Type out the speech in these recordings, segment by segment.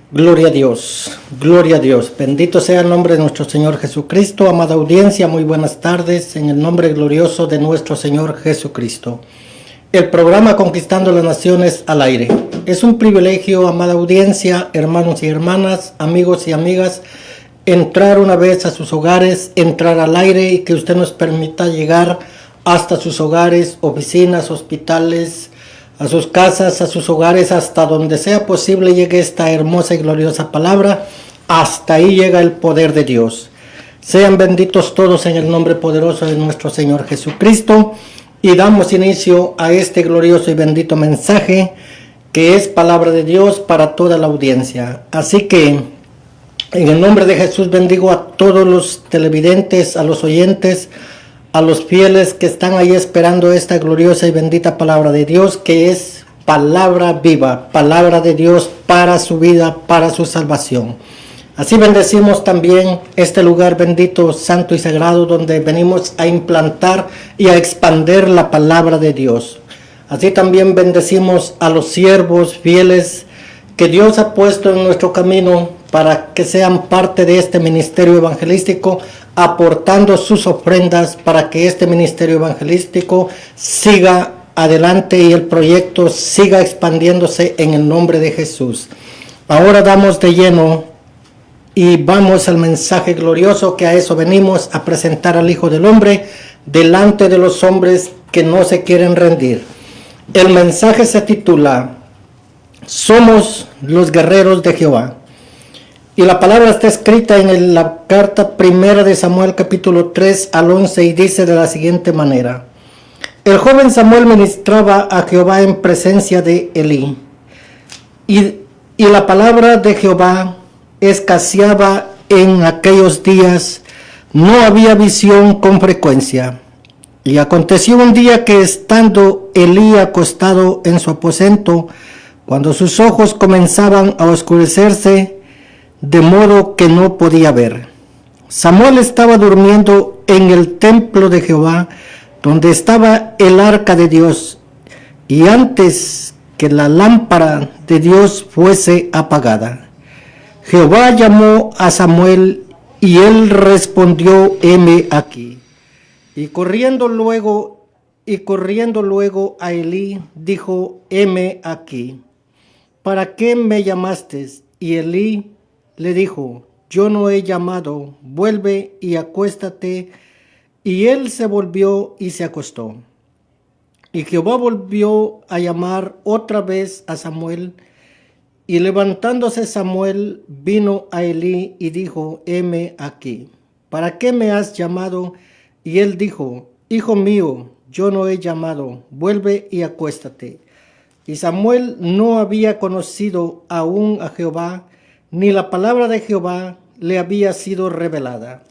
Gloria a Dios, bendito sea el nombre de nuestro Señor Jesucristo. Amada audiencia, muy buenas tardes en el nombre glorioso de nuestro Señor Jesucristo. El programa Conquistando las Naciones al aire. Es un privilegio, amada audiencia, hermanos y hermanas, amigos y amigas, entrar una vez a sus hogares, entrar al aire y que usted nos permita llegar hasta sus hogares, oficinas, hospitales, a sus casas, a sus hogares, hasta donde sea posible llegue esta hermosa y gloriosa palabra. Hasta ahí llega el poder de Dios. Sean benditos todos en el nombre poderoso de nuestro Señor Jesucristo. Y damos inicio a este glorioso y bendito mensaje que es palabra de Dios para toda la audiencia. Así que en el nombre de Jesús bendigo a todos los televidentes, a los oyentes, a los fieles que están ahí esperando esta gloriosa y bendita palabra de Dios, que es palabra viva, palabra de Dios para su vida, para su salvación. Así bendecimos también este lugar bendito, santo y sagrado, donde venimos a implantar y a expandir la palabra de Dios. Así también bendecimos a los siervos fieles que Dios ha puesto en nuestro camino para que sean parte de este ministerio evangelístico, aportando sus ofrendas para que este ministerio evangelístico siga adelante y el proyecto siga expandiéndose en el nombre de Jesús. Ahora damos de lleno y vamos al mensaje glorioso, que a eso venimos, a presentar al Hijo del Hombre delante de los hombres que no se quieren rendir. El mensaje se titula Somos los guerreros de Jehová. Y la palabra está escrita en la carta primera de Samuel capítulo 3 al 11 y dice de la siguiente manera: El joven Samuel ministraba a Jehová en presencia de Elí, y la palabra de Jehová escaseaba en aquellos días, no había visión con frecuencia. Y aconteció un día que, estando Elí acostado en su aposento, cuando sus ojos comenzaban a oscurecerse, de modo que no podía ver, Samuel estaba durmiendo en el templo de Jehová, donde estaba el arca de Dios, y antes que la lámpara de Dios fuese apagada, Jehová llamó a Samuel, y él respondió: heme aquí. Y corriendo luego a Elí, dijo: heme aquí. ¿Para qué me llamaste? Y Elí le dijo: yo no he llamado, vuelve y acuéstate. Y él se volvió y se acostó. Y Jehová volvió a llamar otra vez a Samuel. Y levantándose Samuel, vino a Elí y dijo: heme aquí. ¿Para qué me has llamado? Y él dijo: hijo mío, yo no he llamado, vuelve y acuéstate. Y Samuel no había conocido aún a Jehová, ni la palabra de Jehová le había sido revelada.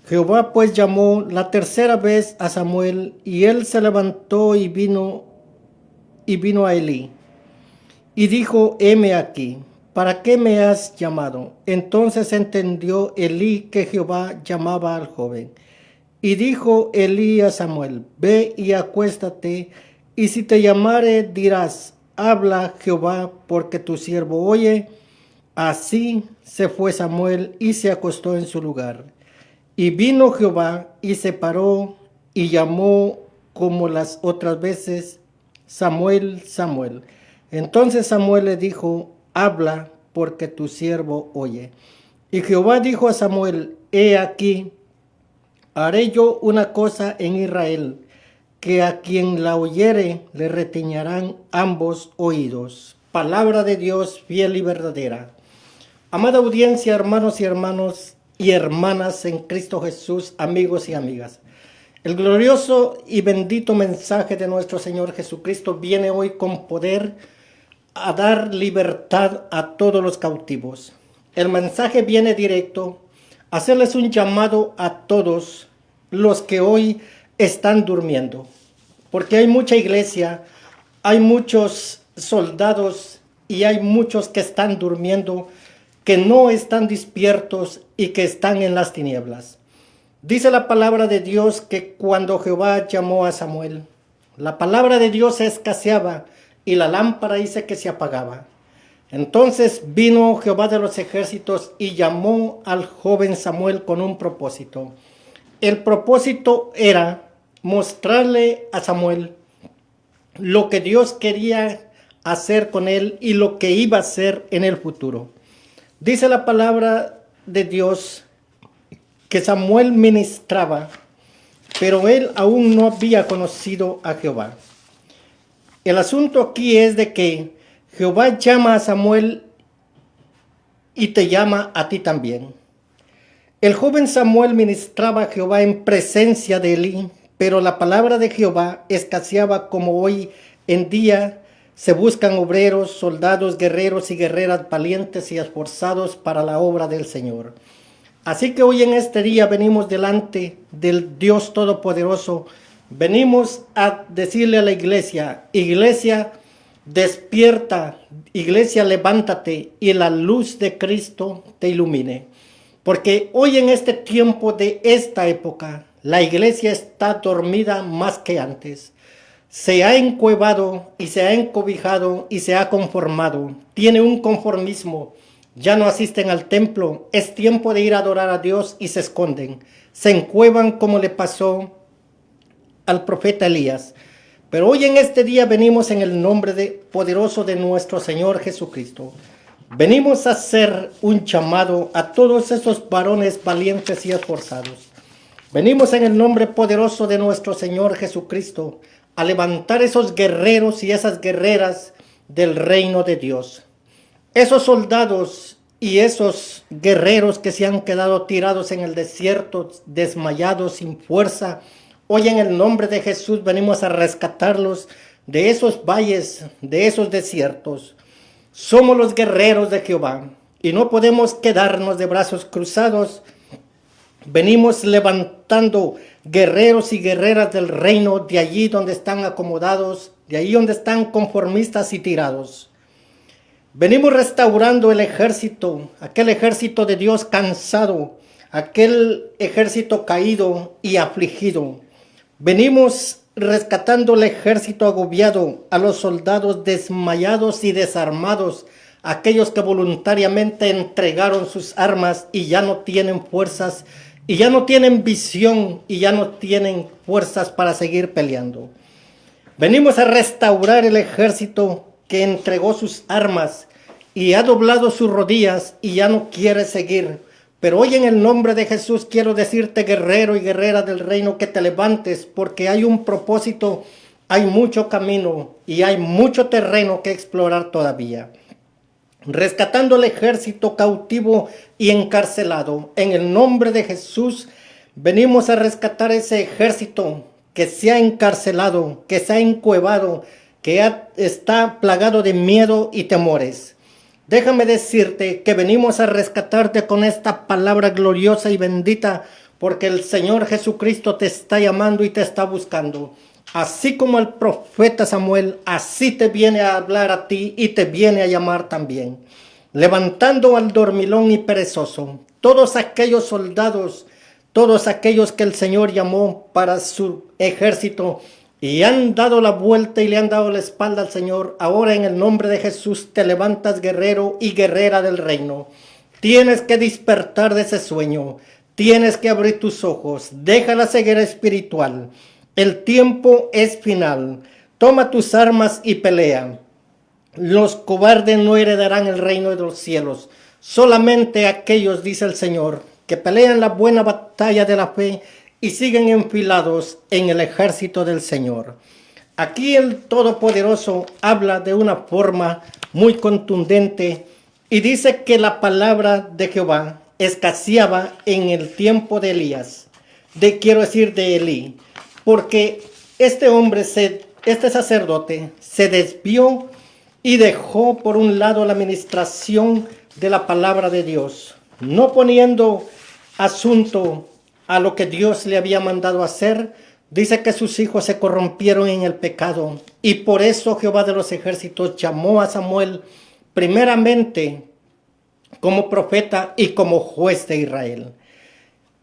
Jehová pues llamó la tercera vez a Samuel, y él se levantó y vino a Elí. Y dijo: heme aquí. ¿Para qué me has llamado? Entonces entendió Elí que Jehová llamaba al joven. Y dijo Elí a Samuel: ve y acuéstate, y si te llamare dirás: habla Jehová, porque tu siervo oye. Así se fue Samuel y se acostó en su lugar. Y vino Jehová y se paró y llamó como las otras veces: Samuel, Samuel. Entonces Samuel le dijo: habla, porque tu siervo oye. Y Jehová dijo a Samuel: he aquí, haré yo una cosa en Israel, que a quien la oyere le retiñarán ambos oídos. Palabra de Dios fiel y verdadera. Amada audiencia, hermanos y hermanas en Cristo Jesús, amigos y amigas. El glorioso y bendito mensaje de nuestro Señor Jesucristo viene hoy con poder a dar libertad a todos los cautivos. El mensaje viene directo a hacerles un llamado a todos los que hoy están durmiendo, porque hay mucha iglesia, hay muchos soldados y hay muchos que están durmiendo, que no están despiertos y que están en las tinieblas. Dice la palabra de Dios que cuando Jehová llamó a Samuel, la palabra de Dios escaseaba y la lámpara dice que se apagaba. Entonces vino Jehová de los ejércitos y llamó al joven Samuel con un propósito. El propósito era mostrarle a Samuel lo que Dios quería hacer con él y lo que iba a hacer en el futuro. Dice la palabra de Dios que Samuel ministraba, pero él aún no había conocido a Jehová. El asunto aquí es de que Jehová llama a Samuel y te llama a ti también. El joven Samuel ministraba a Jehová en presencia de Elí, pero la palabra de Jehová escaseaba como hoy en día se buscan obreros, soldados, guerreros y guerreras valientes y esforzados para la obra del Señor. Así que hoy en este día venimos delante del Dios Todopoderoso, venimos a decirle a la iglesia, iglesia, despierta, iglesia, levántate y la luz de Cristo te ilumine. Porque hoy en este tiempo de esta época, la iglesia está dormida más que antes. Se ha encuevado y se ha encobijado y se ha conformado. Tiene un conformismo. Ya no asisten al templo. Es tiempo de ir a adorar a Dios y se esconden. Se encuevan como le pasó al profeta Elías. Pero hoy en este día venimos en el nombre poderoso de nuestro Señor Jesucristo. Venimos a hacer un llamado a todos esos varones valientes y esforzados. Venimos en el nombre poderoso de nuestro Señor Jesucristo a levantar esos guerreros y esas guerreras del reino de Dios. Esos soldados y esos guerreros que se han quedado tirados en el desierto, desmayados, sin fuerza, hoy en el nombre de Jesús venimos a rescatarlos de esos valles, de esos desiertos. Somos los guerreros de Jehová y no podemos quedarnos de brazos cruzados. Venimos levantando guerreros y guerreras del reino de allí donde están acomodados, de allí donde están conformistas y tirados. Venimos restaurando el ejército, aquel ejército de Dios cansado, aquel ejército caído y afligido. Venimos rescatando el ejército agobiado, a los soldados desmayados y desarmados, aquellos que voluntariamente entregaron sus armas y ya no tienen fuerzas, y ya no tienen visión, y ya no tienen fuerzas para seguir peleando. Venimos a restaurar el ejército que entregó sus armas y ha doblado sus rodillas y ya no quiere seguir. Pero hoy en el nombre de Jesús quiero decirte, guerrero y guerrera del reino, que te levantes, porque hay un propósito, hay mucho camino y hay mucho terreno que explorar todavía. Rescatando el ejército cautivo y encarcelado, en el nombre de Jesús venimos a rescatar ese ejército que se ha encarcelado, que se ha encuevado, que está plagado de miedo y temores. Déjame decirte que venimos a rescatarte con esta palabra gloriosa y bendita, porque el Señor Jesucristo te está llamando y te está buscando. Así como el profeta Samuel, así te viene a hablar a ti y te viene a llamar también. Levantando al dormilón y perezoso, todos aquellos soldados, todos aquellos que el Señor llamó para su ejército y han dado la vuelta y le han dado la espalda al Señor, ahora en el nombre de Jesús te levantas, guerrero y guerrera del reino. Tienes que despertar de ese sueño, tienes que abrir tus ojos, deja la ceguera espiritual. El tiempo es final. Toma tus armas y pelea. Los cobardes no heredarán el reino de los cielos. Solamente aquellos, dice el Señor, que pelean la buena batalla de la fe y siguen enfilados en el ejército del Señor. Aquí el Todopoderoso habla de una forma muy contundente y dice que la palabra de Jehová escaseaba en el tiempo de Elías. Quiero decir de Elí. Porque este hombre, este sacerdote, se desvió y dejó por un lado la administración de la palabra de Dios, no poniendo asunto a lo que Dios le había mandado hacer. Dice que sus hijos se corrompieron en el pecado y por eso Jehová de los ejércitos llamó a Samuel primeramente como profeta y como juez de Israel.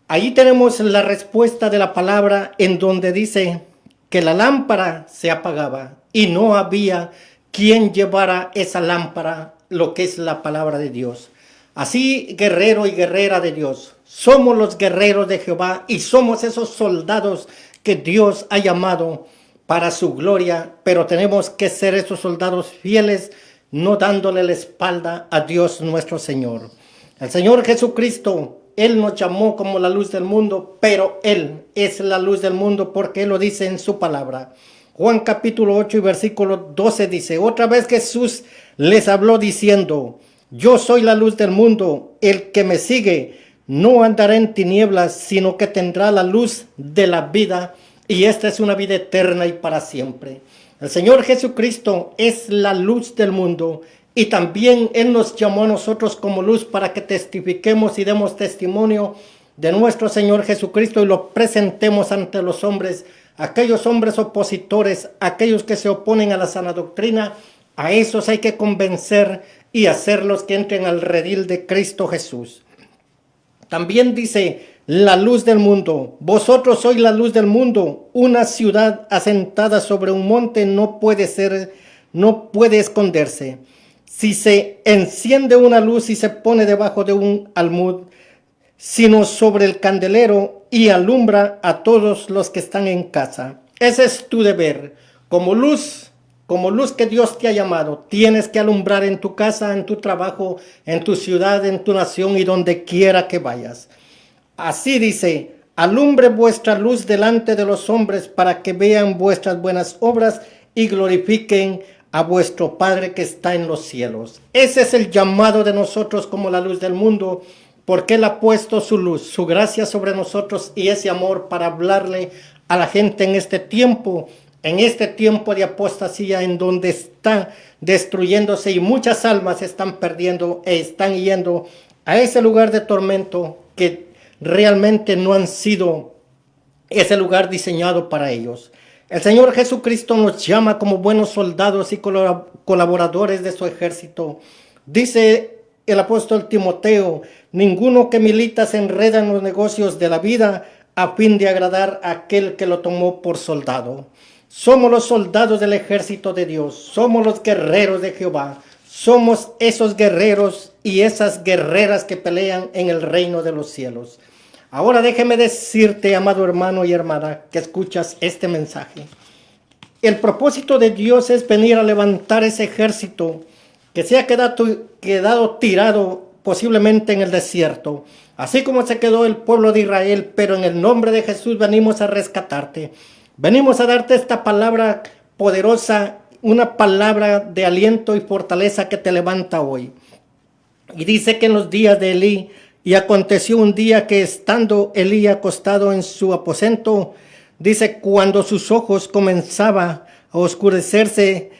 Ahí tenemos la respuesta de la palabra en donde dice que la lámpara se apagaba y no había quien llevara esa lámpara lo que es la palabra de Dios. Así, guerrero y guerrera de Dios, somos los guerreros de Jehová y somos esos soldados que Dios ha llamado para su gloria, pero tenemos que ser esos soldados fieles, no dándole la espalda a Dios nuestro Señor. El Señor Jesucristo, Él nos llamó como la luz del mundo, pero Él es la luz del mundo porque Él lo dice en su palabra. Juan capítulo 8 y versículo 12 dice, otra vez Jesús les habló diciendo, yo soy la luz del mundo, el que me sigue no andará en tinieblas, sino que tendrá la luz de la vida, y esta es una vida eterna y para siempre. El Señor Jesucristo es la luz del mundo, y también Él nos llamó a nosotros como luz para que testifiquemos y demos testimonio de nuestro Señor Jesucristo y lo presentemos ante los hombres, aquellos hombres opositores, aquellos que se oponen a la sana doctrina. A esos hay que convencer y hacerlos que entren al redil de Cristo Jesús. También dice, la luz del mundo. Vosotros sois la luz del mundo. Una ciudad asentada sobre un monte no puede esconderse. Si se enciende una luz y se pone debajo de un almud, sino sobre el candelero y alumbra a todos los que están en casa. Ese es tu deber. Como luz que Dios te ha llamado, tienes que alumbrar en tu casa, en tu trabajo, en tu ciudad, en tu nación y donde quiera que vayas. Así dice, alumbre vuestra luz delante de los hombres para que vean vuestras buenas obras y glorifiquen a vuestro Padre que está en los cielos. Ese es el llamado de nosotros como la luz del mundo, porque Él ha puesto su luz, su gracia sobre nosotros y ese amor para hablarle a la gente en este tiempo de apostasía en donde está destruyéndose y muchas almas se están perdiendo e están yendo a ese lugar de tormento que realmente no han sido ese lugar diseñado para ellos. El Señor Jesucristo nos llama como buenos soldados y colaboradores de su ejército. Dice el apóstol Timoteo, ninguno que milita se enreda en los negocios de la vida a fin de agradar a aquel que lo tomó por soldado. Somos los soldados del ejército de Dios, somos los guerreros de Jehová, somos esos guerreros y esas guerreras que pelean en el reino de los cielos. Ahora déjeme decirte, amado hermano y hermana, que escuchas este mensaje. El propósito de Dios es venir a levantar ese ejército que se ha quedado tirado posiblemente en el desierto, así como se quedó el pueblo de Israel, pero en el nombre de Jesús venimos a rescatarte. Venimos a darte esta palabra poderosa, una palabra de aliento y fortaleza que te levanta hoy. Y dice que en los días de Elí, y aconteció un día que estando Elí acostado en su aposento, dice, cuando sus ojos comenzaban a oscurecerse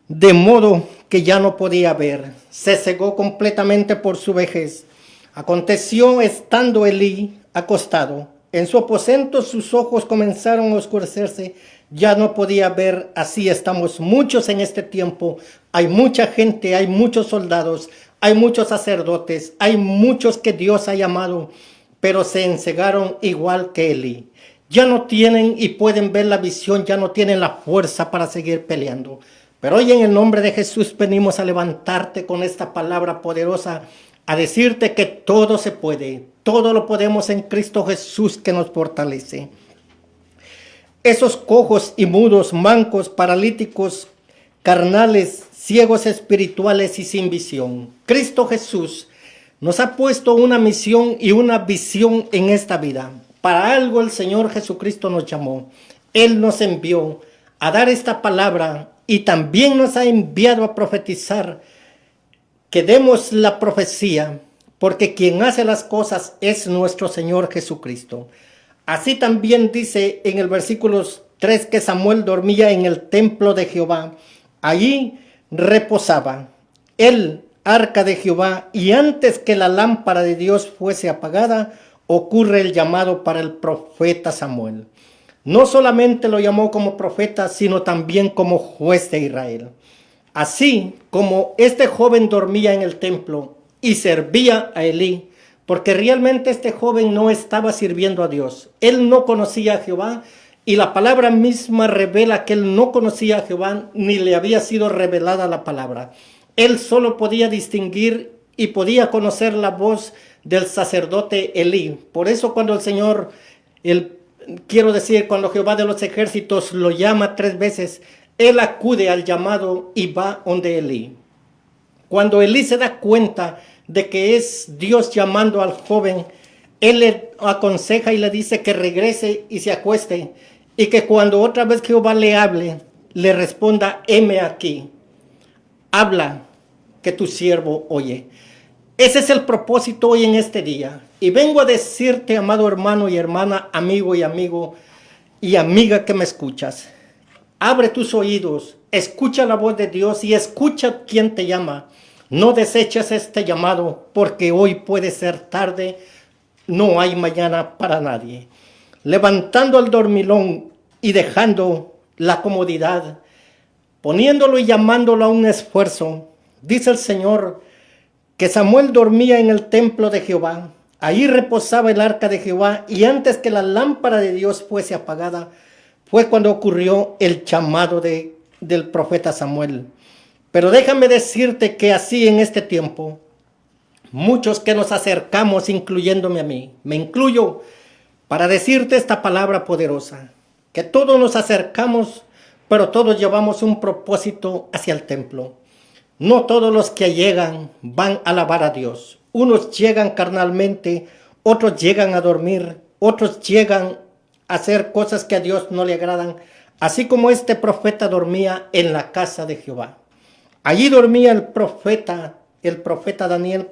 de modo que ya no podía ver, se cegó completamente por su vejez. Aconteció estando Elí acostado en su aposento, sus ojos comenzaron a oscurecerse, ya no podía ver. Así estamos muchos en este tiempo. Hay mucha gente, hay muchos soldados, hay muchos sacerdotes, hay muchos que Dios ha llamado, pero se encegaron igual que Elí. Ya no tienen y pueden ver la visión, ya no tienen la fuerza para seguir peleando. Pero hoy en el nombre de Jesús venimos a levantarte con esta palabra poderosa, a decirte que todo se puede, todo lo podemos en Cristo Jesús que nos fortalece. Esos cojos y mudos, mancos, paralíticos, carnales, ciegos espirituales y sin visión. Cristo Jesús nos ha puesto una misión y una visión en esta vida. Para algo el Señor Jesucristo nos llamó. Él nos envió a dar esta palabra y también nos ha enviado a profetizar, que demos la profecía, porque quien hace las cosas es nuestro Señor Jesucristo. Así también dice en el versículo 3 que Samuel dormía en el templo de Jehová. Allí reposaba el arca de Jehová, y antes que la lámpara de Dios fuese apagada, ocurre el llamado para el profeta Samuel. No solamente lo llamó como profeta, sino también como juez de Israel. Así como este joven dormía en el templo y servía a Elí, porque realmente este joven no estaba sirviendo a Dios. Él no conocía a Jehová, y la palabra misma revela que él no conocía a Jehová, ni le había sido revelada la palabra. él solo podía distinguir y podía conocer la voz del sacerdote Elí. Por eso cuando el Señor, cuando Jehová de los ejércitos lo llama 3 veces, él acude al llamado y va donde Elí. Cuando Elí se da cuenta de que es Dios llamando al joven, él le aconseja y le dice que regrese y se acueste, y que cuando otra vez Jehová le hable, le responda: heme aquí, habla, que tu siervo oye. Ese es el propósito hoy en este día. Y vengo a decirte, amado hermano y hermana, amigo y amiga que me escuchas, abre tus oídos, escucha la voz de Dios y escucha quién te llama. No deseches este llamado, porque hoy puede ser tarde, no hay mañana para nadie. Levantando el dormilón y dejando la comodidad, poniéndolo y llamándolo a un esfuerzo, dice el Señor que Samuel dormía en el templo de Jehová. Ahí reposaba el arca de Jehová, y antes que la lámpara de Dios fuese apagada, fue cuando ocurrió el llamado del profeta Samuel. Pero déjame decirte que así en este tiempo, muchos que nos acercamos, incluyéndome a mí, me incluyo, para decirte esta palabra poderosa, que todos nos acercamos, pero todos llevamos un propósito hacia el templo. No todos los que llegan van a alabar a Dios. Unos llegan carnalmente, otros llegan a dormir, otros llegan a hacer cosas que a Dios no le agradan, así como este profeta dormía en la casa de Jehová. Allí dormía el profeta Daniel,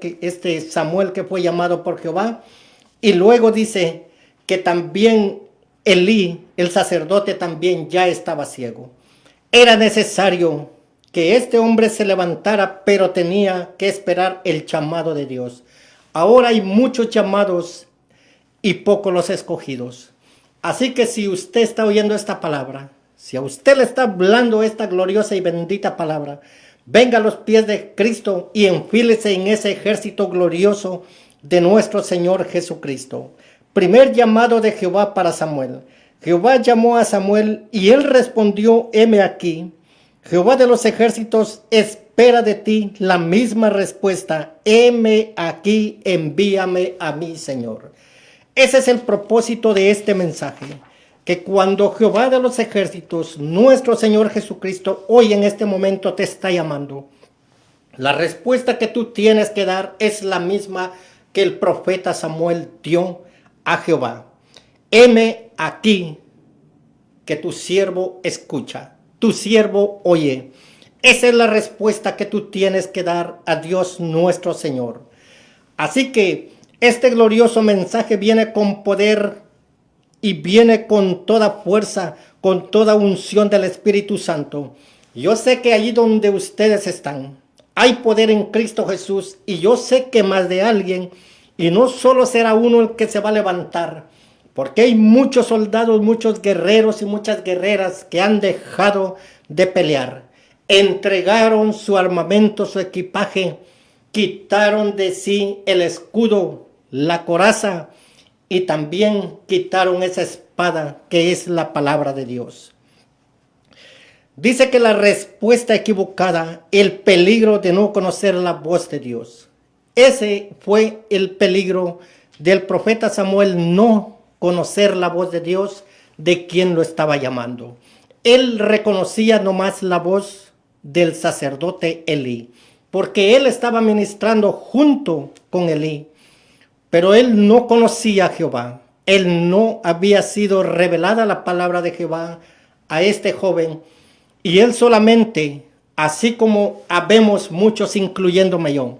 Samuel, que fue llamado por Jehová, y luego dice que también Elí, el sacerdote, también ya estaba ciego. Era necesario que este hombre se levantara, pero tenía que esperar el llamado de Dios. Ahora hay muchos llamados y pocos los escogidos. Así que si usted está oyendo esta palabra, si a usted le está hablando esta gloriosa y bendita palabra, venga a los pies de Cristo y enfílese en ese ejército glorioso de nuestro Señor Jesucristo. Primer llamado de Jehová para Samuel. Jehová llamó a Samuel y él respondió: heme aquí. Jehová de los ejércitos espera de ti la misma respuesta: heme aquí, envíame a mí, Señor. Ese es el propósito de este mensaje, que cuando Jehová de los ejércitos, nuestro Señor Jesucristo, hoy en este momento te está llamando, la respuesta que tú tienes que dar es la misma que el profeta Samuel dio a Jehová: heme aquí, que tu siervo escucha. Tu siervo oye. Esa es la respuesta que tú tienes que dar a Dios nuestro Señor. Así que este glorioso mensaje viene con poder y viene con toda fuerza, con toda unción del Espíritu Santo. Yo sé que allí donde ustedes están, hay poder en Cristo Jesús, y yo sé que más de alguien, y no solo será uno el que se va a levantar, porque hay muchos soldados, muchos guerreros y muchas guerreras que han dejado de pelear. Entregaron su armamento, su equipaje, quitaron de sí el escudo, la coraza, y también quitaron esa espada que es la palabra de Dios. Dice que la respuesta equivocada, el peligro de no conocer la voz de Dios. Ese fue el peligro del profeta Samuel, no conocer la voz de Dios, de quien lo estaba llamando. Él reconocía nomás la voz del sacerdote Elí, porque él estaba ministrando junto con Elí, pero él no conocía a Jehová. Él no había sido revelada la palabra de Jehová a este joven, y él solamente, así como habemos muchos, incluyéndome yo,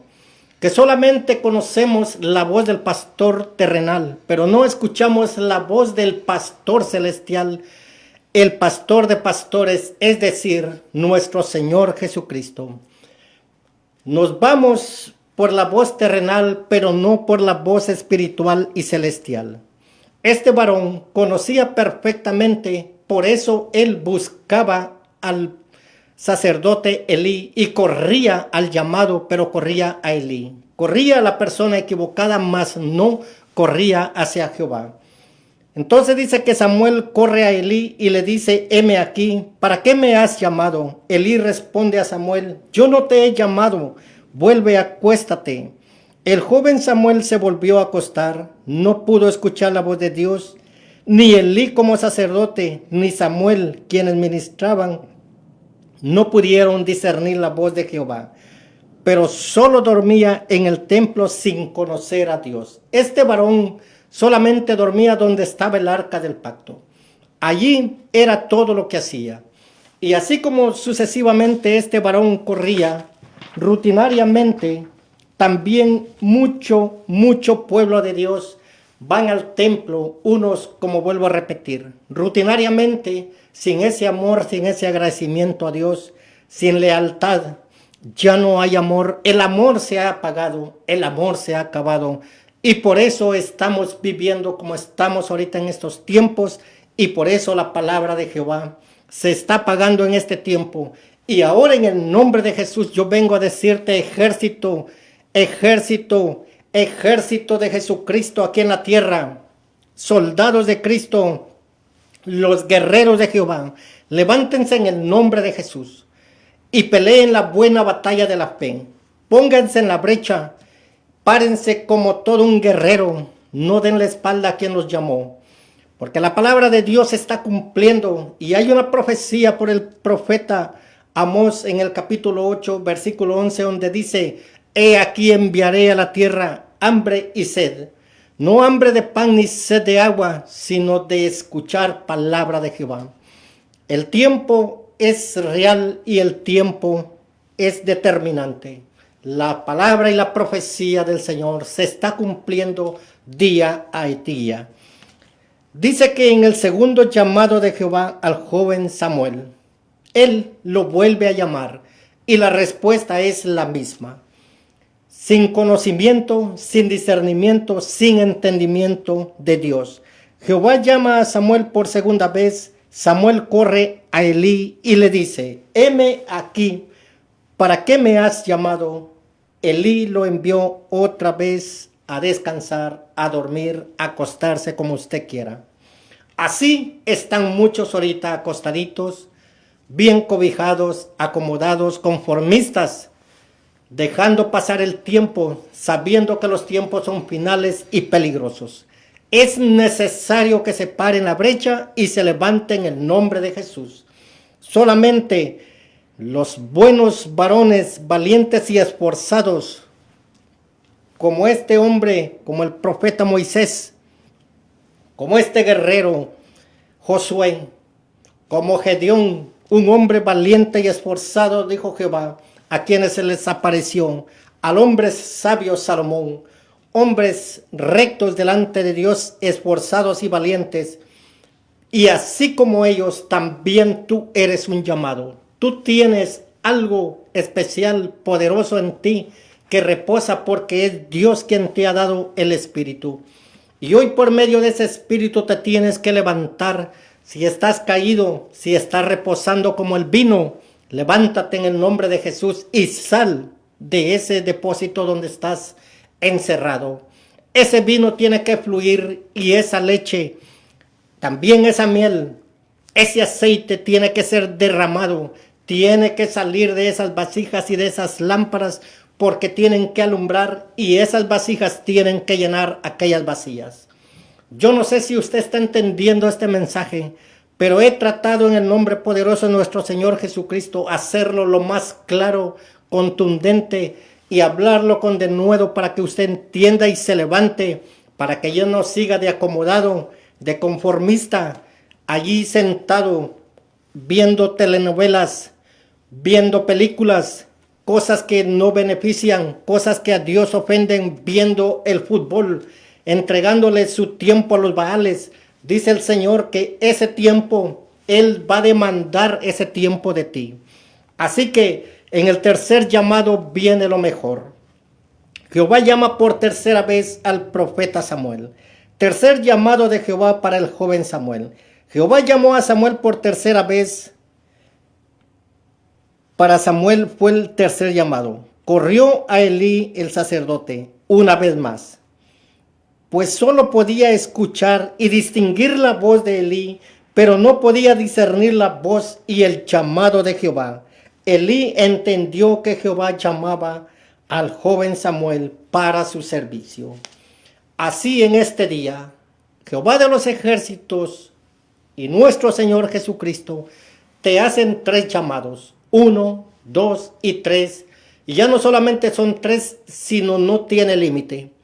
que solamente conocemos la voz del pastor terrenal, pero no escuchamos la voz del pastor celestial, el pastor de pastores, es decir, nuestro Señor Jesucristo. Nos vamos por la voz terrenal, pero no por la voz espiritual y celestial. Este varón conocía perfectamente, por eso él buscaba al sacerdote Elí y corría al llamado, pero corría a Elí. Corría a la persona equivocada, mas no corría hacia Jehová. Entonces dice que Samuel corre a Elí y le dice, heme aquí, ¿para qué me has llamado? Elí responde a Samuel, yo no te he llamado, vuelve, acuéstate. El joven Samuel se volvió a acostar, no pudo escuchar la voz de Dios, ni Elí como sacerdote, ni Samuel, quienes ministraban, no pudieron discernir la voz de Jehová, pero solo dormía en el templo sin conocer a Dios. Este varón solamente dormía donde estaba el arca del pacto. Allí era todo lo que hacía. Y así como sucesivamente este varón corría rutinariamente, también mucho pueblo de Dios van al templo, unos, como vuelvo a repetir, rutinariamente, sin ese amor, sin ese agradecimiento a Dios, sin lealtad. Ya no hay amor, el amor se ha apagado, el amor se ha acabado. Y por eso estamos viviendo como estamos ahorita en estos tiempos, y por eso la palabra de Jehová se está apagando en este tiempo. Y ahora en el nombre de Jesús yo vengo a decirte, ejército de Jesucristo aquí en la tierra, soldados de Cristo, los guerreros de Jehová, levántense en el nombre de Jesús y peleen la buena batalla de la fe. Pónganse en la brecha, párense como todo un guerrero, no den la espalda a quien los llamó, porque la palabra de Dios se está cumpliendo y hay una profecía por el profeta Amós en el capítulo 8, versículo 11, donde dice, he aquí enviaré a la tierra hambre y sed, no hambre de pan ni sed de agua, sino de escuchar palabra de Jehová. El tiempo es real y el tiempo es determinante. La palabra y la profecía del Señor se está cumpliendo día a día. Dice que en el segundo llamado de Jehová al joven Samuel, él lo vuelve a llamar y la respuesta es la misma. Sin conocimiento, sin discernimiento, sin entendimiento de Dios. Jehová llama a Samuel por segunda vez. Samuel corre a Elí y le dice, heme aquí, ¿para qué me has llamado? Elí lo envió otra vez a descansar, a dormir, a acostarse como usted quiera. Así están muchos ahorita acostaditos, bien cobijados, acomodados, conformistas, dejando pasar el tiempo, sabiendo que los tiempos son finales y peligrosos. Es necesario que se pare en la brecha y se levante en el nombre de Jesús. Solamente los buenos varones, valientes y esforzados, como este hombre, como el profeta Moisés, como este guerrero Josué, como Gedeón, un hombre valiente y esforzado, dijo Jehová, a quienes se les apareció, al hombre sabio Salomón, hombres rectos delante de Dios, esforzados y valientes. Y así como ellos, también tú eres un llamado. Tú tienes algo especial, poderoso en ti, que reposa porque es Dios quien te ha dado el Espíritu. Y hoy por medio de ese Espíritu te tienes que levantar. Si estás caído, si estás reposando como el vino, levántate en el nombre de Jesús y sal de ese depósito donde estás encerrado. Ese vino tiene que fluir y esa leche, también esa miel, ese aceite tiene que ser derramado, tiene que salir de esas vasijas y de esas lámparas porque tienen que alumbrar y esas vasijas tienen que llenar aquellas vacías. Yo no sé si usted está entendiendo este mensaje, pero he tratado en el nombre poderoso de nuestro Señor Jesucristo hacerlo lo más claro, contundente y hablarlo con denuedo para que usted entienda y se levante, para que yo no siga de acomodado, de conformista, allí sentado, viendo telenovelas, viendo películas, cosas que no benefician, cosas que a Dios ofenden, viendo el fútbol, entregándole su tiempo a los Baales. Dice el Señor que ese tiempo, Él va a demandar ese tiempo de ti. Así que en el tercer llamado viene lo mejor. Jehová llama por tercera vez al profeta Samuel. Tercer llamado de Jehová para el joven Samuel. Jehová llamó a Samuel por tercera vez. Para Samuel fue el tercer llamado. Corrió a Elí el sacerdote una vez más. pues solo podía escuchar y distinguir la voz de Elí, pero no podía discernir la voz y el llamado de Jehová. Elí entendió que Jehová llamaba al joven Samuel para su servicio. Así en este día, Jehová de los ejércitos y nuestro Señor Jesucristo te hacen 3 llamados, 1, 2 y 3, y ya no solamente son 3, sino no tiene límite.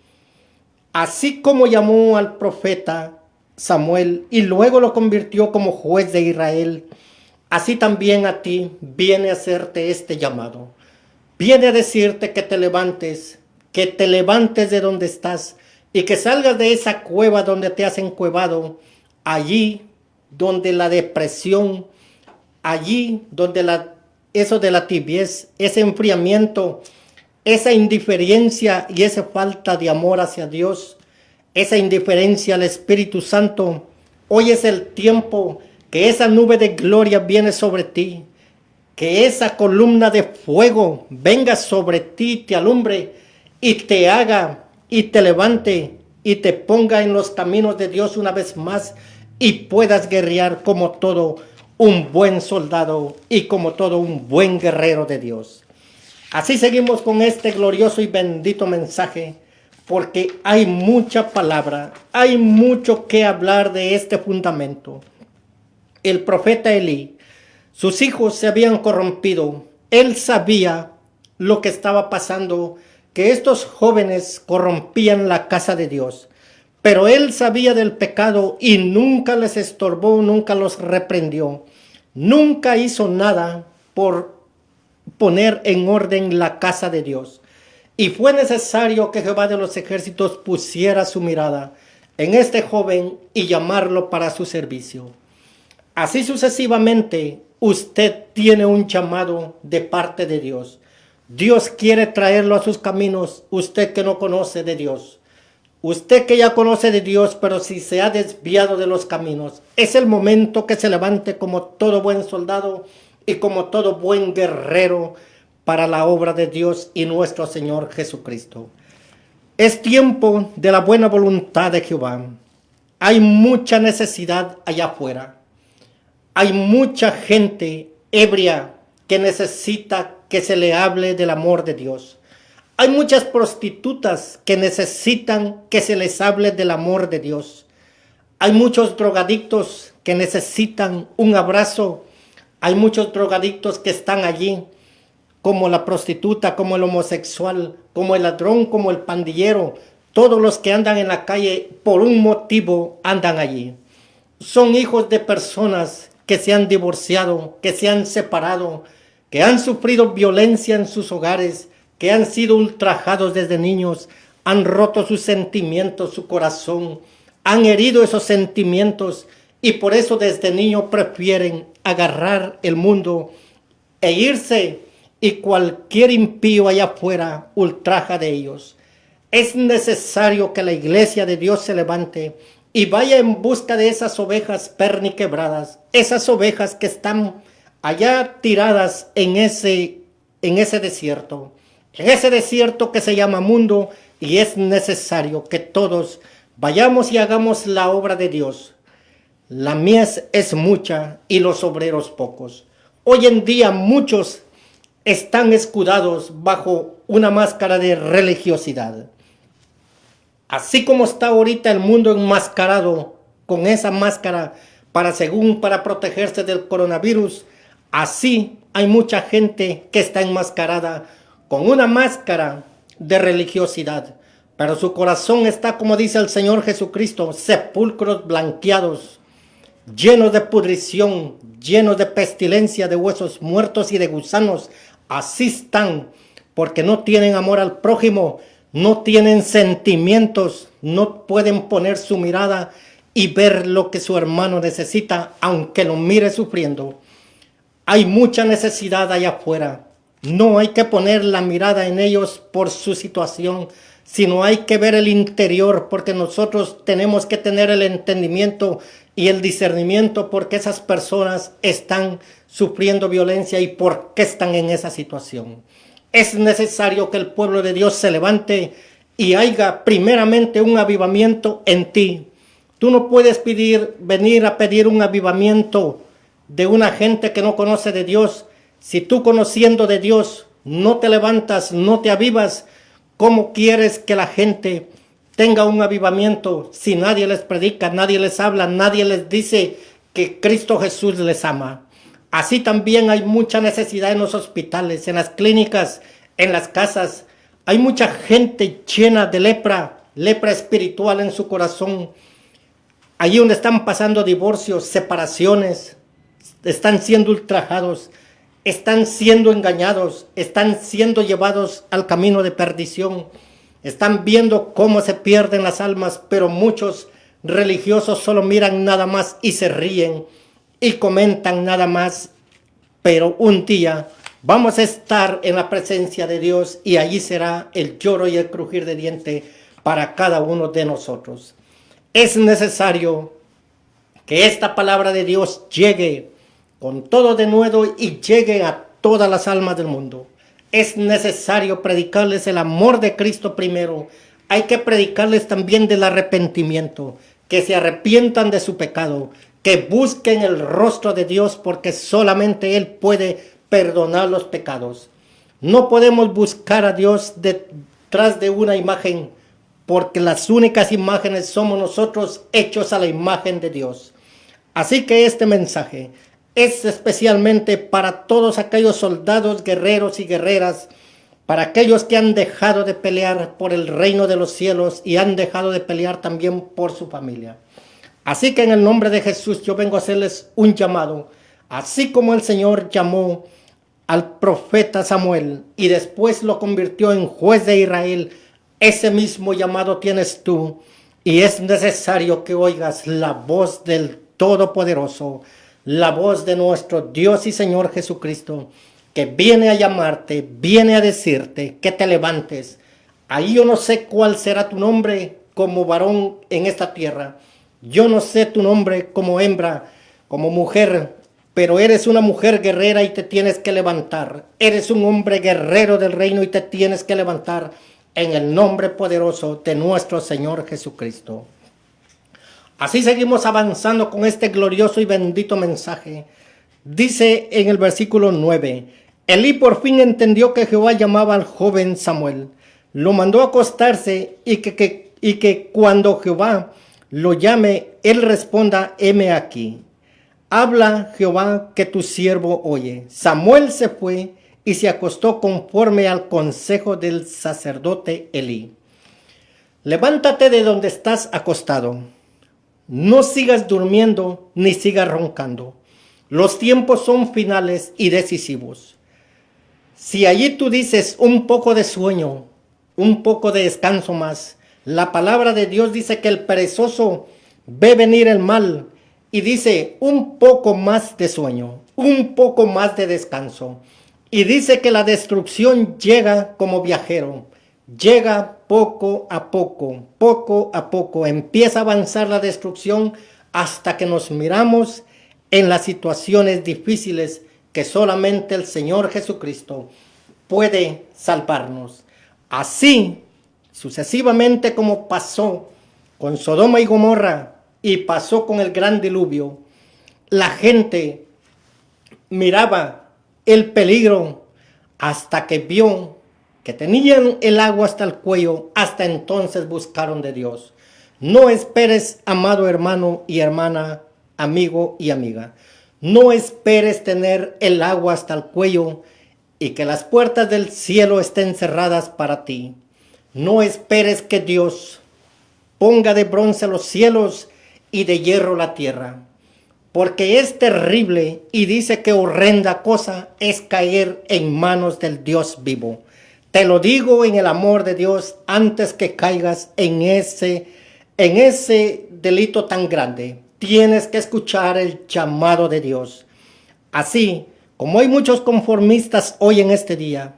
Así como llamó al profeta Samuel y luego lo convirtió como juez de Israel, así también a ti viene a hacerte este llamado. Viene a decirte que te levantes de donde estás y que salgas de esa cueva donde te has encuevado, allí donde la depresión, allí donde eso de la tibiez, ese enfriamiento, esa indiferencia y esa falta de amor hacia Dios, esa indiferencia al Espíritu Santo. Hoy es el tiempo que esa nube de gloria viene sobre ti, que esa columna de fuego venga sobre ti, te alumbre y te haga y te levante y te ponga en los caminos de Dios una vez más y puedas guerrear como todo un buen soldado y como todo un buen guerrero de Dios. Así seguimos con este glorioso y bendito mensaje, porque hay mucha palabra, hay mucho que hablar de este fundamento. El profeta Elí, sus hijos se habían corrompido. Él sabía lo que estaba pasando, que estos jóvenes corrompían la casa de Dios. Pero él sabía del pecado y nunca les estorbó, nunca los reprendió. Nunca hizo nada por poner en orden la casa de Dios. Y fue necesario que Jehová de los ejércitos pusiera su mirada en este joven y llamarlo para su servicio. Así sucesivamente, usted tiene un llamado de parte de Dios. Dios quiere traerlo a sus caminos, usted que no conoce de Dios. Usted que ya conoce de Dios, pero si se ha desviado de los caminos, es el momento que se levante como todo buen soldado y como todo buen guerrero para la obra de Dios y nuestro Señor Jesucristo. Es tiempo de la buena voluntad de Jehová. Hay mucha necesidad allá afuera. Hay mucha gente ebria que necesita que se le hable del amor de Dios. Hay muchas prostitutas que necesitan que se les hable del amor de Dios. Hay muchos drogadictos que necesitan un abrazo. Hay muchos drogadictos que están allí, como la prostituta, como el homosexual, como el ladrón, como el pandillero. Todos los que andan en la calle por un motivo andan allí. Son hijos de personas que se han divorciado, que se han separado, que han sufrido violencia en sus hogares, que han sido ultrajados desde niños, han roto sus sentimientos, su corazón, han herido esos sentimientos y por eso desde niños prefieren agarrar el mundo e irse y cualquier impío allá afuera ultraja de ellos. Es necesario que la iglesia de Dios se levante y vaya en busca de esas ovejas perniquebradas, esas ovejas que están allá tiradas en ese desierto. En ese desierto que se llama mundo, y es necesario que todos vayamos y hagamos la obra de Dios. La mies es mucha y los obreros pocos. Hoy en día muchos están escudados bajo una máscara de religiosidad. Así como está ahorita el mundo enmascarado con esa máscara para protegerse del coronavirus, así hay mucha gente que está enmascarada con una máscara de religiosidad, pero su corazón está, como dice el Señor Jesucristo, sepulcros blanqueados, llenos de pudrición, llenos de pestilencia, de huesos muertos y de gusanos. Así están, porque no tienen amor al prójimo, no tienen sentimientos, no pueden poner su mirada y ver lo que su hermano necesita, aunque lo mire sufriendo. Hay mucha necesidad allá afuera. No hay que poner la mirada en ellos por su situación, sino hay que ver el interior, porque nosotros tenemos que tener el entendimiento y el discernimiento porque esas personas están sufriendo violencia y por qué están en esa situación. Es necesario que el pueblo de Dios se levante y haya primeramente un avivamiento en ti. Tú no puedes venir a pedir un avivamiento de una gente que no conoce de Dios. Si tú, conociendo de Dios, no te levantas, no te avivas, ¿cómo quieres que la gente tenga un avivamiento si nadie les predica, nadie les habla, nadie les dice que Cristo Jesús les ama? Así también hay mucha necesidad en los hospitales, en las clínicas, en las casas. Hay mucha gente llena de lepra espiritual en su corazón. Allí donde están pasando divorcios, separaciones, están siendo ultrajados, están siendo engañados, están siendo llevados al camino de perdición. Están viendo cómo se pierden las almas, pero muchos religiosos solo miran nada más y se ríen y comentan nada más. Pero un día vamos a estar en la presencia de Dios y allí será el lloro y el crujir de diente para cada uno de nosotros. Es necesario que esta palabra de Dios llegue con todo denuedo y llegue a todas las almas del mundo. Es necesario predicarles el amor de Cristo primero. Hay que predicarles también del arrepentimiento, que se arrepientan de su pecado, que busquen el rostro de Dios, porque solamente Él puede perdonar los pecados. No podemos buscar a Dios detrás de una imagen, porque las únicas imágenes somos nosotros, hechos a la imagen de Dios. Así que este mensaje es especialmente para todos aquellos soldados, guerreros y guerreras, para aquellos que han dejado de pelear por el reino de los cielos y han dejado de pelear también por su familia. Así que en el nombre de Jesús yo vengo a hacerles un llamado, así como el Señor llamó al profeta Samuel y después lo convirtió en juez de Israel. Ese mismo llamado tienes tú, y es necesario que oigas la voz del Todopoderoso, la voz de nuestro Dios y Señor Jesucristo, que viene a llamarte, viene a decirte que te levantes. Ahí yo no sé cuál será tu nombre como varón en esta tierra. Yo no sé tu nombre como hembra, como mujer, pero eres una mujer guerrera y te tienes que levantar. Eres un hombre guerrero del reino y te tienes que levantar en el nombre poderoso de nuestro Señor Jesucristo. Así seguimos avanzando con este glorioso y bendito mensaje. Dice en el versículo 9, Elí por fin entendió que Jehová llamaba al joven Samuel. Lo mandó a acostarse y que cuando Jehová lo llame, él responda, heme aquí. Habla Jehová, que tu siervo oye. Samuel se fue y se acostó conforme al consejo del sacerdote Elí. Levántate de donde estás acostado. No sigas durmiendo ni sigas roncando. Los tiempos son finales y decisivos. Si allí tú dices un poco de sueño, un poco de descanso más, la palabra de Dios dice que el perezoso ve venir el mal y dice un poco más de sueño, un poco más de descanso. Y dice que la destrucción llega como viajero, llega poco a poco, empieza a avanzar la destrucción hasta que nos miramos en las situaciones difíciles que solamente el Señor Jesucristo puede salvarnos. Así, sucesivamente como pasó con Sodoma y Gomorra y pasó con el gran diluvio, la gente miraba el peligro hasta que vio que tenían el agua hasta el cuello, hasta entonces buscaron de Dios. No esperes, amado hermano y hermana, amigo y amiga, no esperes tener el agua hasta el cuello y que las puertas del cielo estén cerradas para ti. No esperes que Dios ponga de bronce los cielos y de hierro la tierra, porque es terrible y dice que horrenda cosa es caer en manos del Dios vivo. Te lo digo en el amor de Dios antes que caigas en ese delito tan grande. Tienes que escuchar el llamado de Dios. Así como hay muchos conformistas hoy en este día,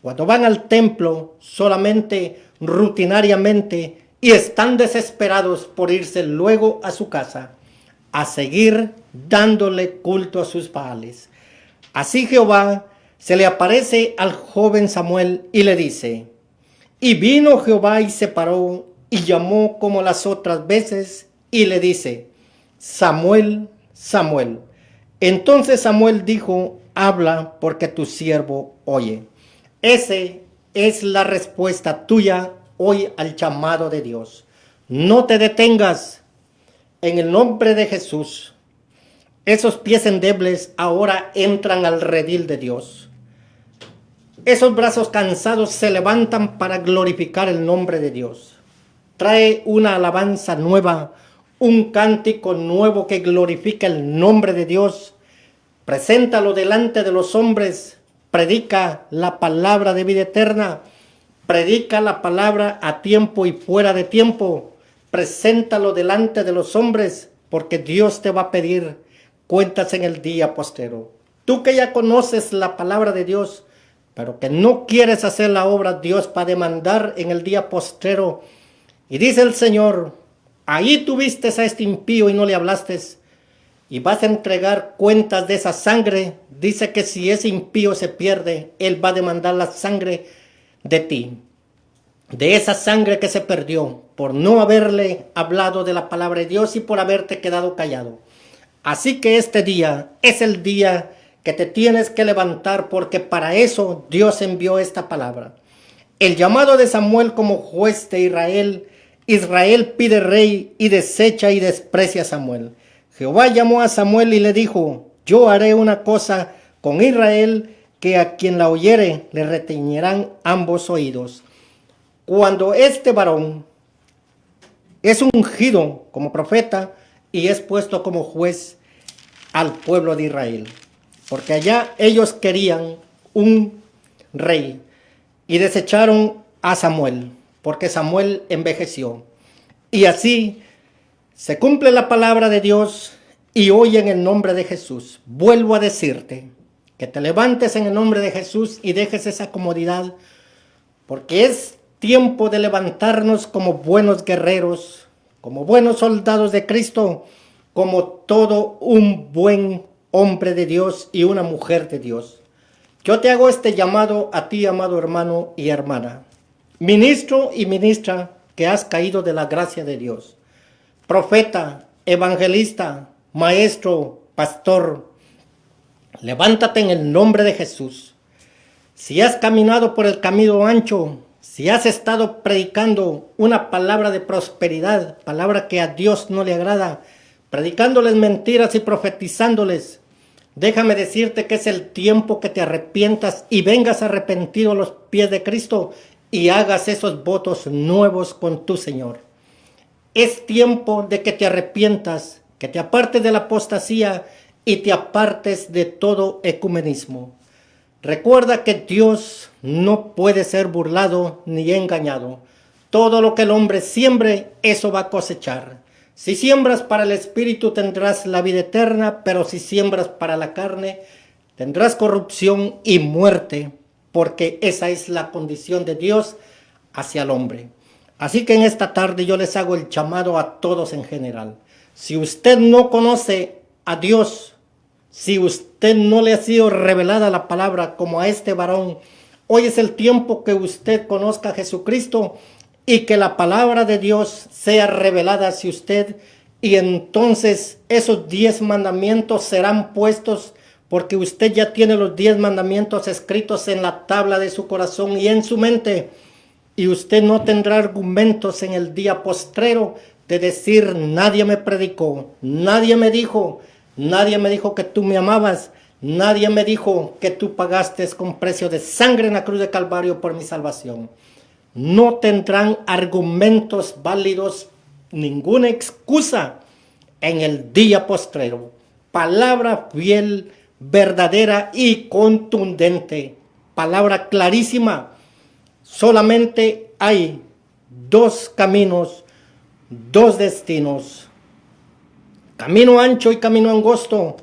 cuando van al templo solamente rutinariamente y están desesperados por irse luego a su casa a seguir dándole culto a sus baales. Así Jehová se le aparece al joven Samuel y le dice, Y vino Jehová y se paró y llamó como las otras veces y le dice, Samuel, Samuel. Entonces Samuel dijo, habla porque tu siervo oye. Esa es la respuesta tuya hoy al llamado de Dios. No te detengas en el nombre de Jesús. Esos pies endebles ahora entran al redil de Dios. Esos brazos cansados se levantan para glorificar el nombre de Dios. Trae una alabanza nueva, un cántico nuevo que glorifica el nombre de Dios. Preséntalo delante de los hombres. Predica la palabra de vida eterna. Predica la palabra a tiempo y fuera de tiempo. Preséntalo delante de los hombres, porque Dios te va a pedir cuentas en el día postrero. Tú que ya conoces la palabra de Dios, pero que no quieres hacer la obra, Dios va a demandar en el día postrero. Y dice el Señor, ahí tuviste a este impío y no le hablaste, y vas a entregar cuentas de esa sangre. Dice que si ese impío se pierde, Él va a demandar la sangre de ti, de esa sangre que se perdió por no haberle hablado de la palabra de Dios y por haberte quedado callado. Así que este día es el día que te tienes que levantar, porque para eso Dios envió esta palabra. El llamado de Samuel como juez de Israel. Israel pide rey y desecha y desprecia a Samuel. Jehová llamó a Samuel y le dijo, yo haré una cosa con Israel, que a quien la oyere le retiñirán ambos oídos. Cuando este varón es ungido como profeta y es puesto como juez al pueblo de Israel, porque allá ellos querían un rey y desecharon a Samuel, porque Samuel envejeció. Y así se cumple la palabra de Dios. Y hoy en el nombre de Jesús vuelvo a decirte que te levantes en el nombre de Jesús y dejes esa comodidad, porque es tiempo de levantarnos como buenos guerreros, como buenos soldados de Cristo, como todo un buen hombre de Dios y una mujer de Dios. Yo te hago este llamado a ti, amado hermano y hermana, ministro y ministra que has caído de la gracia de Dios, profeta, evangelista, maestro, pastor. Levántate en el nombre de Jesús. Si has caminado por el camino ancho, si has estado predicando una palabra de prosperidad, palabra que a Dios no le agrada, predicándoles mentiras y profetizándoles, déjame decirte que es el tiempo que te arrepientas y vengas arrepentido a los pies de Cristo y hagas esos votos nuevos con tu Señor. Es tiempo de que te arrepientas, que te apartes de la apostasía y te apartes de todo ecumenismo. Recuerda que Dios no puede ser burlado ni engañado. Todo lo que el hombre siembre, eso va a cosechar. Si siembras para el Espíritu tendrás la vida eterna, pero si siembras para la carne tendrás corrupción y muerte, porque esa es la condición de Dios hacia el hombre. Así que en esta tarde yo les hago el llamado a todos en general. Si usted no conoce a Dios, si usted no le ha sido revelada la palabra como a este varón, hoy es el tiempo que usted conozca a Jesucristo y que la palabra de Dios sea revelada hacia usted, y entonces esos 10 mandamientos serán puestos, porque usted ya tiene los 10 mandamientos escritos en la tabla de su corazón y en su mente, y usted no tendrá argumentos en el día postrero de decir, nadie me predicó, nadie me dijo que tú me amabas, nadie me dijo que tú pagaste con precio de sangre en la cruz de Calvario por mi salvación. No tendrán argumentos válidos, ninguna excusa en el día postrero. Palabra fiel, verdadera y contundente. Palabra clarísima. Solamente hay 2 caminos, 2 destinos. Camino ancho y camino angosto.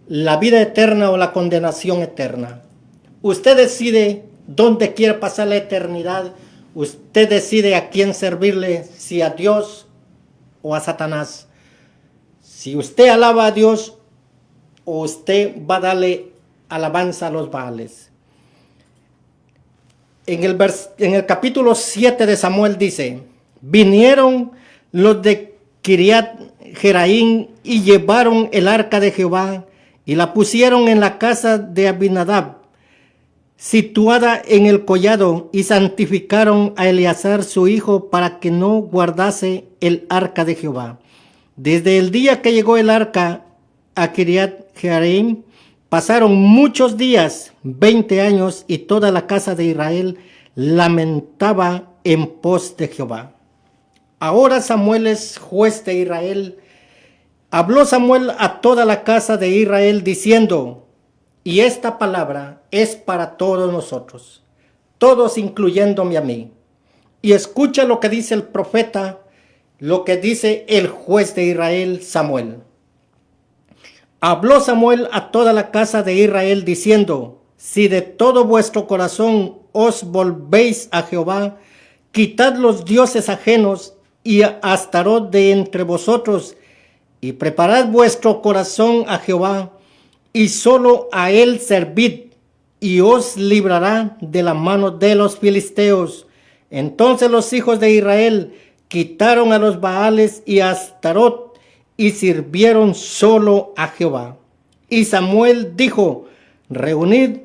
La vida eterna o la condenación eterna. Usted decide dónde quiere pasar la eternidad. Usted decide a quién servirle, si a Dios o a Satanás. Si usted alaba a Dios, o usted va a darle alabanza a los Baales. En el capítulo 7 de Samuel dice, vinieron los de Kiriat Jeraim y llevaron el arca de Jehová y la pusieron en la casa de Abinadab, situada en el collado, y santificaron a Eleazar su hijo para que no guardase el arca de Jehová. Desde el día que llegó el arca a Kiriat Jeraim, pasaron muchos días, 20 años, y toda la casa de Israel lamentaba en pos de Jehová. Ahora Samuel es juez de Israel. Habló Samuel a toda la casa de Israel diciendo, y esta palabra es para todos nosotros, todos incluyéndome a mí. Y escucha lo que dice el profeta, lo que dice el juez de Israel, Samuel. Habló Samuel a toda la casa de Israel diciendo, si de todo vuestro corazón os volvéis a Jehová, quitad los dioses ajenos y a Astarot de entre vosotros, y preparad vuestro corazón a Jehová, y solo a él servid, y os librará de la mano de los filisteos. Entonces los hijos de Israel quitaron a los Baales y a Astarot, y sirvieron solo a Jehová. Y Samuel dijo, reunid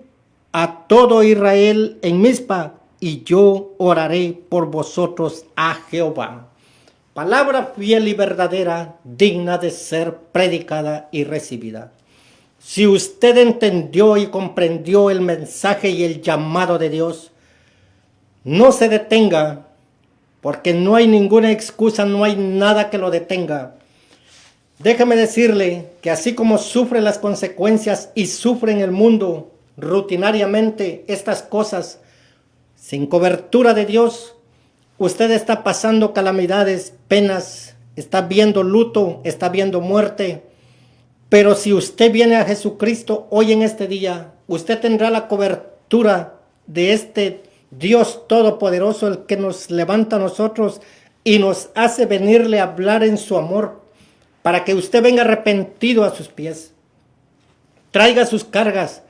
a todo Israel en Mizpa, y yo oraré por vosotros a Jehová. Palabra fiel y verdadera, digna de ser predicada y recibida. Si usted entendió y comprendió el mensaje y el llamado de Dios, no se detenga, porque no hay ninguna excusa, no hay nada que lo detenga. Déjame decirle que así como sufre las consecuencias y sufre en el mundo rutinariamente estas cosas, sin cobertura de Dios, usted está pasando calamidades, penas, está viendo luto, está viendo muerte. Pero si usted viene a Jesucristo hoy en este día, usted tendrá la cobertura de este Dios Todopoderoso, el que nos levanta a nosotros y nos hace venirle a hablar en su amor, para que usted venga arrepentido a sus pies. Traiga sus cargas,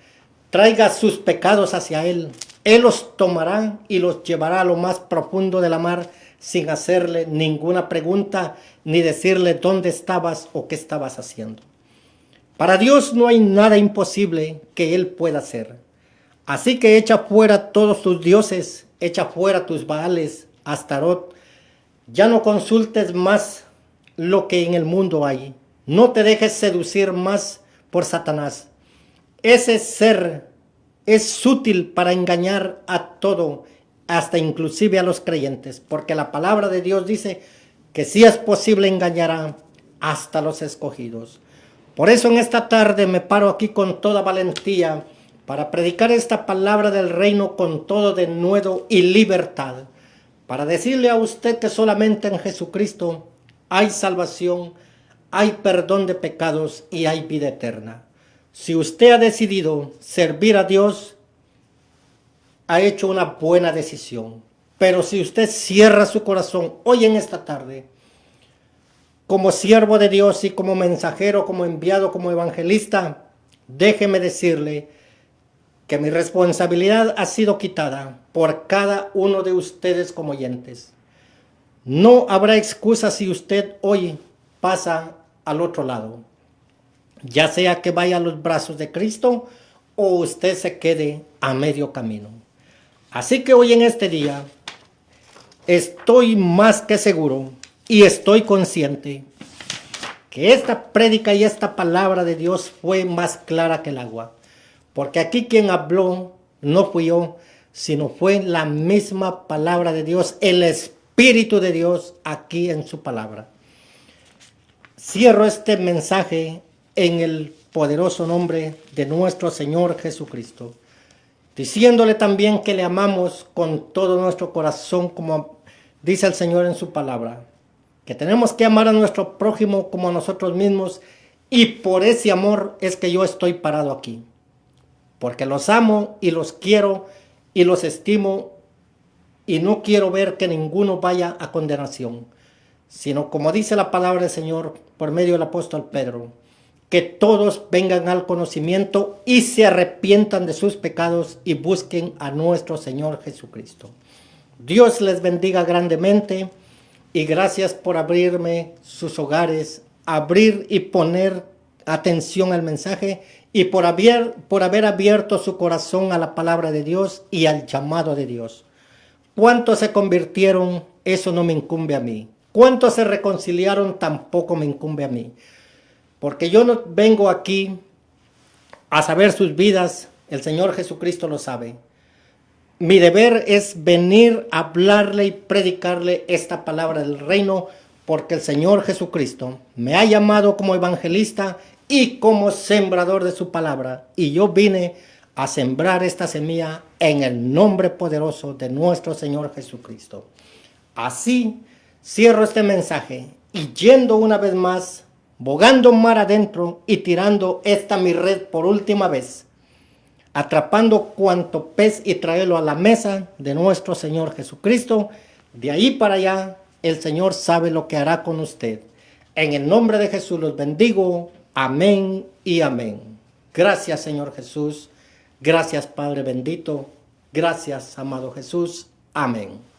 traiga sus pecados hacia Él. Él los tomará y los llevará a lo más profundo de la mar sin hacerle ninguna pregunta ni decirle dónde estabas o qué estabas haciendo. Para Dios no hay nada imposible que Él pueda hacer. Así que echa fuera todos tus dioses, echa fuera tus Baales, Astarot. Ya no consultes más lo que en el mundo hay. No te dejes seducir más por Satanás. Ese ser es sutil para engañar a todo, hasta inclusive a los creyentes, porque la palabra de Dios dice que si es posible engañará hasta los escogidos. Por eso en esta tarde me paro aquí con toda valentía para predicar esta palabra del reino con todo denuedo y libertad, para decirle a usted que solamente en Jesucristo hay salvación, hay perdón de pecados y hay vida eterna. Si usted ha decidido servir a Dios, ha hecho una buena decisión. Pero si usted cierra su corazón hoy en esta tarde, como siervo de Dios y como mensajero, como enviado, como evangelista, déjeme decirle que mi responsabilidad ha sido quitada por cada uno de ustedes como oyentes. No habrá excusa si usted hoy pasa al otro lado, ya sea que vaya a los brazos de Cristo o usted se quede a medio camino. Así que hoy en este día estoy más que seguro y estoy consciente que esta prédica y esta palabra de Dios fue más clara que el agua, porque aquí quien habló no fui yo, sino fue la misma palabra de Dios, el Espíritu de Dios aquí en su palabra. Cierro este mensaje en el poderoso nombre de nuestro Señor Jesucristo, diciéndole también que le amamos con todo nuestro corazón, como dice el Señor en su palabra, que tenemos que amar a nuestro prójimo como a nosotros mismos, y por ese amor es que yo estoy parado aquí, porque los amo y los quiero y los estimo, y no quiero ver que ninguno vaya a condenación, sino como dice la palabra del Señor por medio del apóstol Pedro, que todos vengan al conocimiento y se arrepientan de sus pecados y busquen a nuestro Señor Jesucristo. Dios les bendiga grandemente y gracias por abrirme sus hogares, abrir y poner atención al mensaje y por haber abierto su corazón a la palabra de Dios y al llamado de Dios. ¿Cuántos se convirtieron? Eso no me incumbe a mí. ¿Cuántos se reconciliaron? Tampoco me incumbe a mí. Porque yo no vengo aquí a saber sus vidas, el Señor Jesucristo lo sabe. Mi deber es venir a hablarle y predicarle esta palabra del reino, porque el Señor Jesucristo me ha llamado como evangelista y como sembrador de su palabra. Y yo vine a sembrar esta semilla en el nombre poderoso de nuestro Señor Jesucristo. Así cierro este mensaje y yendo una vez más, bogando mar adentro y tirando esta mi red por última vez, atrapando cuanto pez y traerlo a la mesa de nuestro Señor Jesucristo. De ahí para allá, el Señor sabe lo que hará con usted. En el nombre de Jesús los bendigo. Amén y amén. Gracias, Señor Jesús. Gracias, Padre bendito. Gracias, amado Jesús. Amén.